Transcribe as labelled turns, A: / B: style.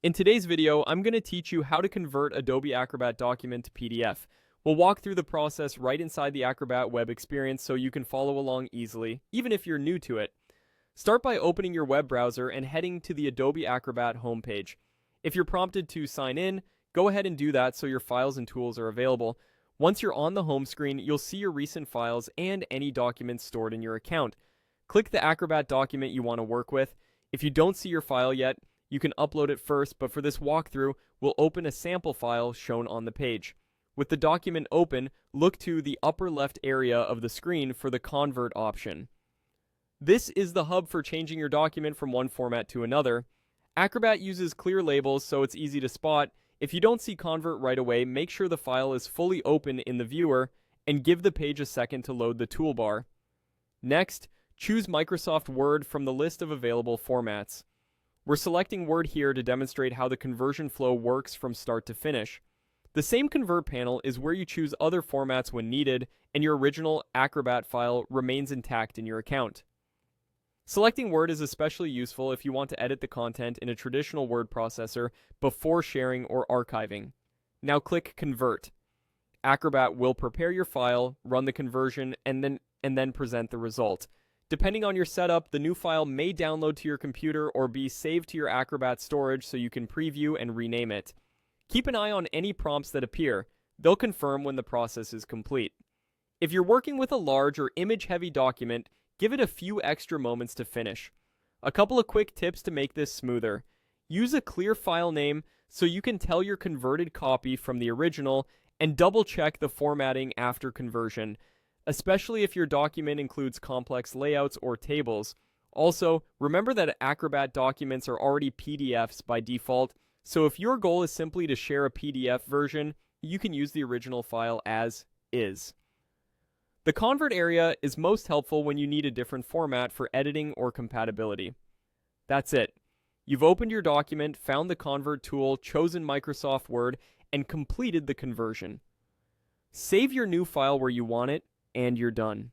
A: In today's video, I'm going to teach you how to convert Adobe Acrobat document to PDF. We'll walk through the process right inside the Acrobat web experience so you can follow along easily, even if you're new to it. Start by opening your web browser and heading to the Adobe Acrobat homepage. If you're prompted to sign in, go ahead and do that so your files and tools are available. Once you're on the home screen, you'll see your recent files and any documents stored in your account. Click the Acrobat document you want to work with. If you don't see your file yet, you can upload it first, but for this walkthrough, we'll open a sample file shown on the page. With the document open, look to the upper left area of the screen for the Convert option. This is the hub for changing your document from one format to another. Acrobat uses clear labels, so it's easy to spot. If you don't see Convert right away, make sure the file is fully open in the viewer, and give the page a second to load the toolbar. Next, choose Microsoft Word from the list of available formats. We're selecting Word here to demonstrate how the conversion flow works from start to finish. The same Convert panel is where you choose other formats when needed, and your original Acrobat file remains intact in your account. Selecting Word is especially useful if you want to edit the content in a traditional word processor before sharing or archiving. Now click Convert. Acrobat will prepare your file, run the conversion, and then present the result. Depending on your setup, the new file may download to your computer or be saved to your Acrobat storage so you can preview and rename it. Keep an eye on any prompts that appear. They'll confirm when the process is complete. If you're working with a large or image-heavy document, give it a few extra moments to finish. A couple of quick tips to make this smoother. Use a clear file name so you can tell your converted copy from the original, and double-check the formatting after conversion, especially if your document includes complex layouts or tables. Also, remember that Acrobat documents are already PDFs by default, so if your goal is simply to share a PDF version, you can use the original file as is. The Convert area is most helpful when you need a different format for editing or compatibility. That's it. You've opened your document, found the Convert tool, chosen Microsoft Word, and completed the conversion. Save your new file where you want it, and you're done.